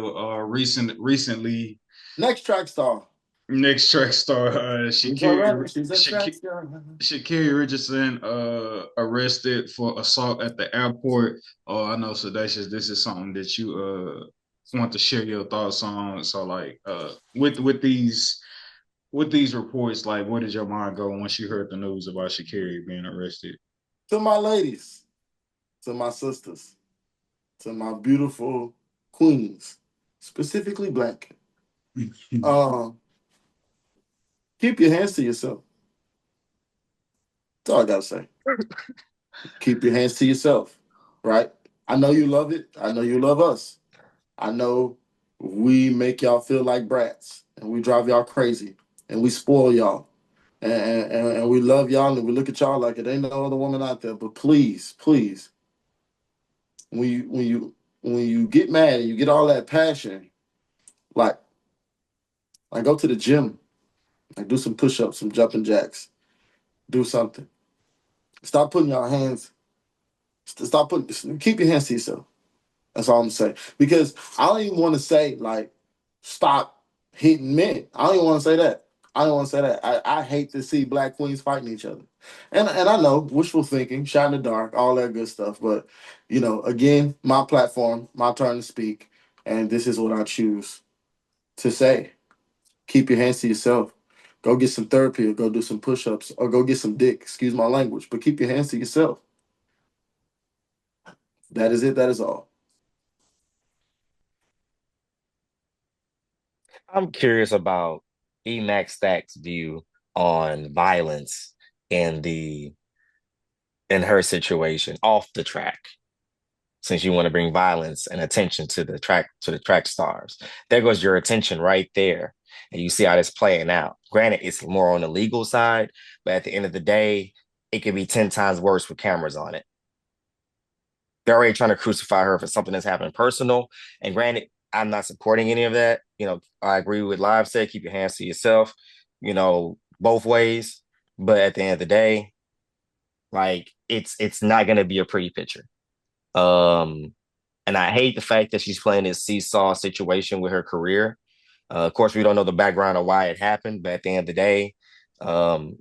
Recently Next track star. next track star She's a runner. She's a track star. Sha'Carri Richardson arrested for assault at the airport. Oh, I know, Sedacious, this is something that you want to share your thoughts on. So like with these reports, like where did your mind go once you heard the news about Sha'Carri being arrested? To my ladies, to my sisters, to my beautiful queens, specifically black. Um, Keep your hands to yourself. That's all I gotta say. Keep your hands to yourself, right? I know you love it. I know you love us. I know we make y'all feel like brats and we drive y'all crazy and we spoil y'all. And we love y'all and we look at y'all like it ain't no other woman out there. But please, please, when you get mad and you get all that passion, like go to the gym, like do some push-ups, some jumping jacks, do something. Stop putting your hands. Stop putting. Keep your hands to yourself. That's all I'm saying. Because I don't even want to say like stop hitting men. I don't even want to say that. I don't want to say that. I hate to see black queens fighting each other. And I know wishful thinking, shot in the dark, all that good stuff. But again, my platform, my turn to speak, and this is what I choose to say. Keep your hands to yourself. Go get some therapy or go do some push-ups or go get some dick. Excuse my language, but keep your hands to yourself. That is it. That is all. I'm curious about Emac Stack's view on violence in the in her situation off the track, since you want to bring violence and attention to the track stars. There goes your attention right there. And you see how this playing out. Granted, it's more on the legal side, but at the end of the day, it could be 10 times worse with cameras on it. They're already trying to crucify her for something that's happened personal. And granted, I'm not supporting any of that. I agree with Live said, keep your hands to yourself, both ways. But at the end of the day, like it's not gonna be a pretty picture. Um, and I hate the fact that she's playing this seesaw situation with her career. Of course, we don't know the background of why it happened, but at the end of the day, um,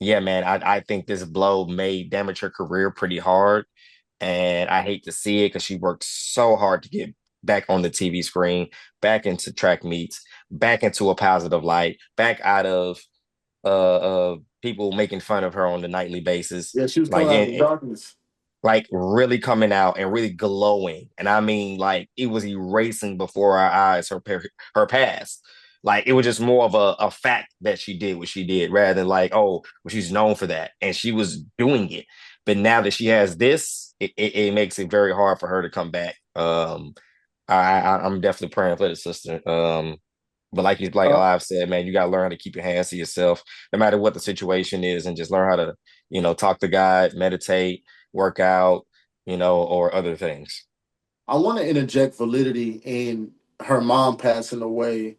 yeah, man, I think this blow may damage her career pretty hard. And I hate to see it because she worked so hard to get back on the TV screen, back into track meets, back into a positive light, back out of people making fun of her on the nightly basis. Yeah, she was Like coming out of the in, darkness. like really coming out and really glowing. And I mean, like it was erasing before our eyes her past. Like it was just more of a fact that she did what she did rather than like, oh, well, she's known for that. And she was doing it. But now that she has this, it makes it very hard for her to come back. I'm definitely praying for the sister. But like Uh, Alive said, man, you gotta learn how to keep your hands to yourself, no matter what the situation is, and just learn how to, talk to God, meditate, work out, or other things. I want to interject validity in her mom passing away.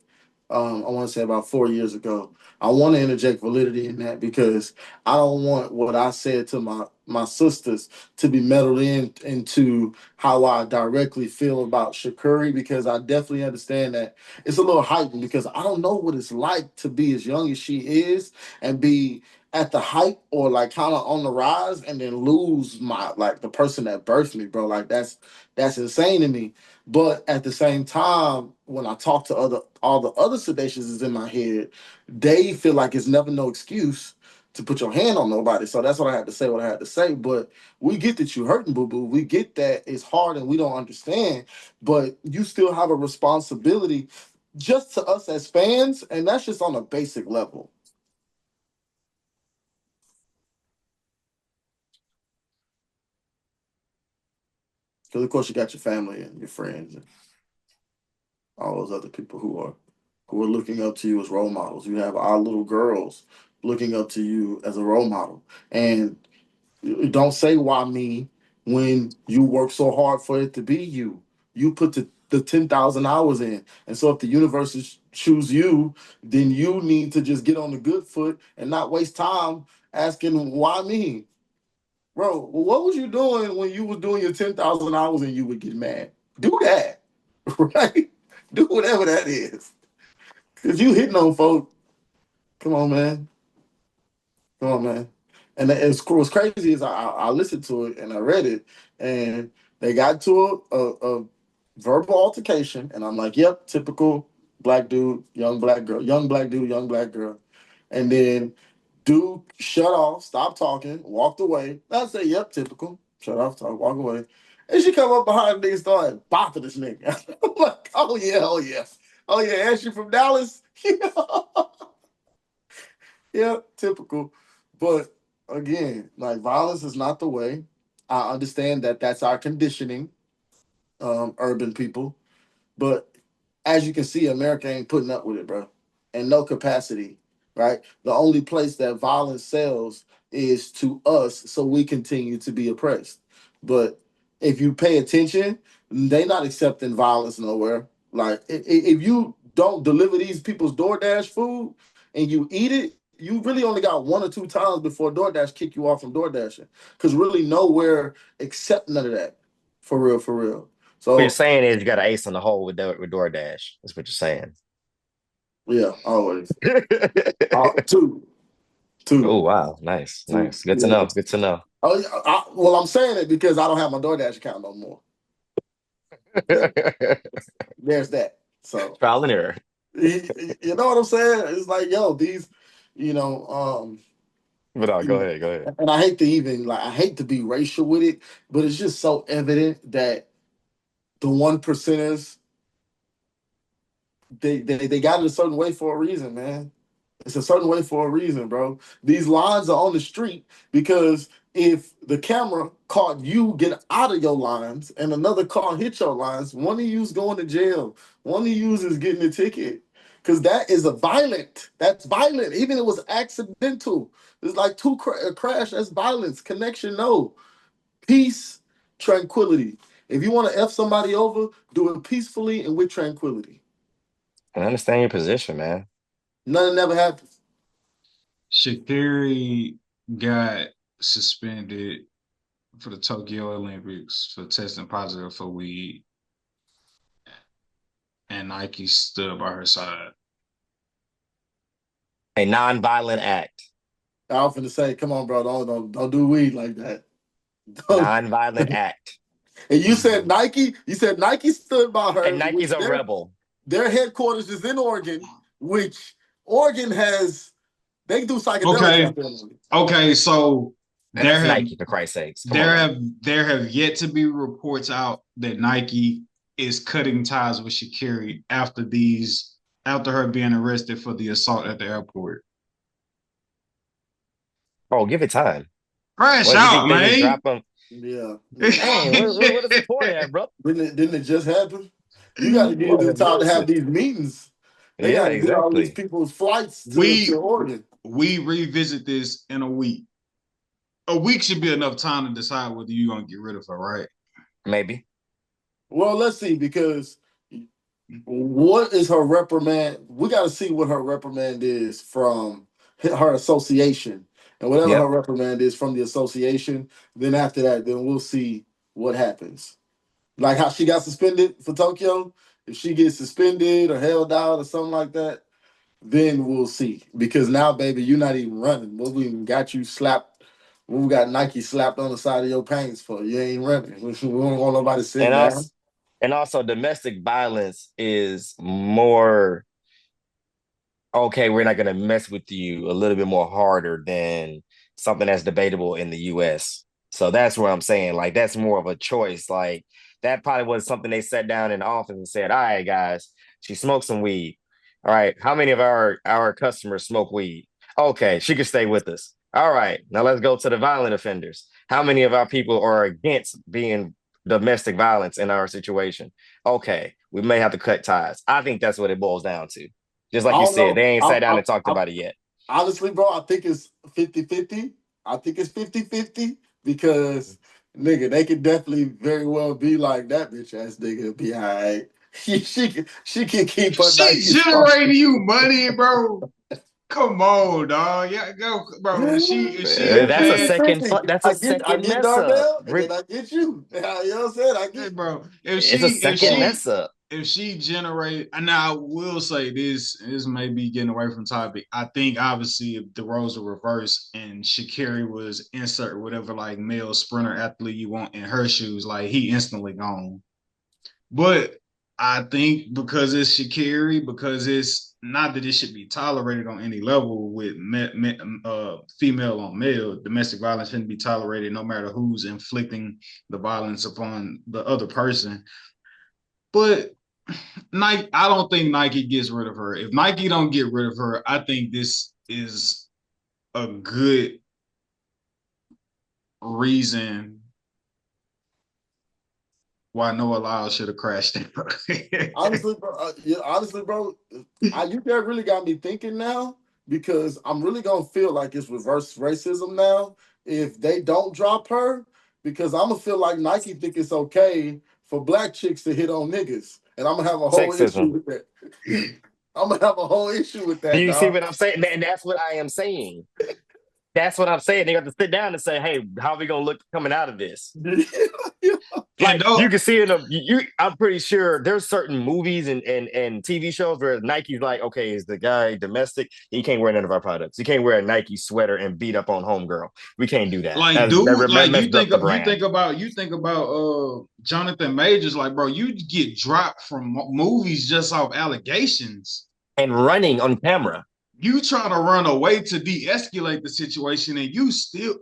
I want to say about 4 years ago. I want to interject validity in that because I don't want what I said to my sisters to be meddled into how I directly feel about Shakuri because I definitely understand that it's a little heightened because I don't know what it's like to be as young as she is and be at the height or like kind of on the rise and then lose my like the person that birthed me, bro. Like that's insane to me. But at the same time, when I talk to all the other sedations is in my head, they feel like it's never no excuse to put your hand on nobody. So that's what I had to say. What I had to say. But we get that you hurting, boo boo. We get that it's hard and we don't understand. But you still have a responsibility, just to us as fans, and that's just on a basic level. Because of course you got your family and your friends and all those other people who are looking up to you as role models. You have our little girls looking up to you as a role model. And don't say why me when you work so hard for it to be you. You put the 10,000 hours in. And so if the universe is choose you, then you need to just get on the good foot and not waste time asking why me. Bro, what was you doing when you was doing your 10,000 hours and you would get mad? Do that. right? Do whatever that is. Cause you hitting on folk. Come on, man. Come on, man. And what's crazy is I listened to it and I read it, and they got to a verbal altercation, and I'm like, yep, typical black dude, young black girl, young black dude, young black girl. And then dude shut off, stopped talking, walked away. I say, yep, typical. Shut off, talk, walk away. And she come up behind the nigga, started bopping this nigga. I'm like, oh yeah, oh yeah. Oh yeah, and she from Dallas? Yeah, typical. But again, like violence is not the way. I understand that that's our conditioning, urban people. But as you can see, America ain't putting up with it, bro. And no capacity, right? The only place that violence sells is to us, so we continue to be oppressed. But if you pay attention, they not accepting violence nowhere. Like if you don't deliver these people's DoorDash food and you eat it, you really only got 1 or 2 times before DoorDash kick you off from DoorDashing. Because really nowhere accept none of that. For real, for real. What you're So saying is you got an ace on the hole with DoorDash. That's what you're saying. yeah, always. Two, two, Oh wow, nice, two. nice. Good to Yeah. know. Good to know. Oh, yeah, well, I'm saying it because I don't have my DoorDash account no more. That, there's that. So Trial and error. you know what I'm saying? It's like, yo, these, you know, But you go know, ahead, go ahead. and I hate to even like I hate to be racial with it, but it's just so evident that the 1%ers they got it a certain way for a reason, man. It's a certain way for a reason, bro. These lines are on the street because if the camera caught you get out of your lines and another car hit your lines, one of you's going to jail. One of you's is getting a ticket. Because that is a violent. That's violent. Even if it was accidental. It's like a crash. That's violence. Connection, no. Peace, tranquility. If you want to F somebody over, do it peacefully and with tranquility. I understand your position, man. Nothing never happens. Sha'Carri got suspended for the Tokyo Olympics for testing positive for weed, and Nike stood by her side. A non-violent act. I was finna say, come on, bro, don't do weed like that. Don't. Non-violent act. And you said Nike. You said Nike stood by And her, Nike's which a rebel. their headquarters is in Oregon, which Oregon has. They do psychedelics Okay, out there. okay, so And there that's have Nike, for Christ's sakes. Come on there now. have there have yet to be reports out that Nike is cutting ties with Sha'Carri after her being arrested for the assault at the airport. Oh, give it time. Crash What, you think out, they just man. drop them? Yeah, yeah. Dang, what is the point of that, bro? Didn't it just happen? You got to give them Lord, time to have mercy. these meetings. They Yeah, got to get all these exactly. people's flights to we Oregon. we revisit this in a week. A week should be enough time to decide whether you're gonna get rid of her, right? Maybe. Well, let's see because what is her reprimand? We got to see what her reprimand is from her association, and whatever her Yep. reprimand is from the association. Then after that, then we'll see what happens. Like how she got suspended for Tokyo. If she gets suspended or held out or something like that, then we'll see. Because now, baby, you're not even running. What we even got you slapped? What we got Nike slapped on the side of your pants for? You ain't running. We don't want nobody And sitting also down. and also domestic violence is more okay, we're not going to mess with you a little bit more harder than something that's debatable in the US. So that's where I'm saying, like, that's more of a choice. Like, that probably was something they sat down in the office and said, all right, guys, she smoked some weed. All right, how many of our customers smoke weed? Okay, she can stay with us. All right, now let's go to the violent offenders. How many of our people are against being domestic violence in our situation? Okay, we may have to cut ties. I think that's what it boils down to. Just I like you don't said, know. they ain't sat down and talked I about it yet. honestly, bro, I think it's 50-50. I think it's 50-50 because nigga, they could definitely very well be like that bitch ass nigga be all right. She can keep her She Nike spot. generating you money, bro. Come on, dog. Yeah, go, bro. If she It's That's a 50 had, second. 50. That's a I second get mess up. Darnell and then I get you. You know what I'm saying? I hey, get bro, It's a if second so she mess up. if she generate, and I will say this may be getting away from topic. I think obviously if the roles were reversed and Sha'Carri was insert whatever like male sprinter athlete you want in her shoes, like he instantly gone. But I think because it's Sha'Carri, because it's not that it should be tolerated on any level with female on male, domestic violence shouldn't be tolerated no matter who's inflicting the violence upon the other person. But Nike, I don't think Nike gets rid of her. If Nike don't get rid of her, I think this is a good reason why Noah Lyles should have crashed out. Honestly, bro, you that really got me thinking now because I'm really gonna feel like it's reverse racism now if they don't drop her because I'm gonna feel like Nike think it's okay for black chicks to hit on niggas, and I'm gonna have a whole issue Sexism. with that. I'm gonna have a whole issue with Do that, you see dog. what I'm saying? And that's what I am saying. That's what I'm saying. They got to sit down and say, "Hey, how are we gonna look coming out of this?" And Like you can see in a I'm pretty sure there's certain movies and TV shows where Nike's like, okay, is the guy domestic? He can't wear none of our products. He can't wear a Nike sweater and beat up on homegirl. We can't do that. like, dude, That like messed up the brand. you think about Jonathan Majors, like, bro, you get dropped from movies just off allegations. And running on camera. You try to run away to de-escalate the situation, and you still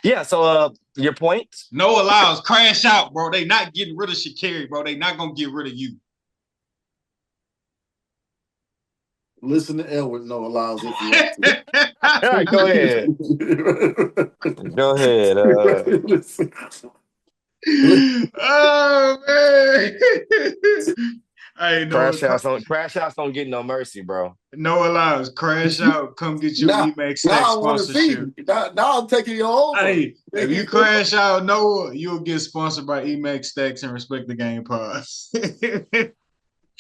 Yeah, so your point? Noah Lyles crash out, bro. They not getting rid of Sha'Carri, bro. They not gonna get rid of you. Listen to Edward Noah Lyles if you want Go ahead. to. Go ahead. Listen. Oh man. Hey, Noah, Crash outs don't get no mercy, bro. Noah Lyles, crash out. Come get your Emax Stack now I want to see. sponsorship. Now I'm taking you over. Hey, if you crash out, Noah, you'll get sponsored by Emax Stacks and Respect the Game Pod.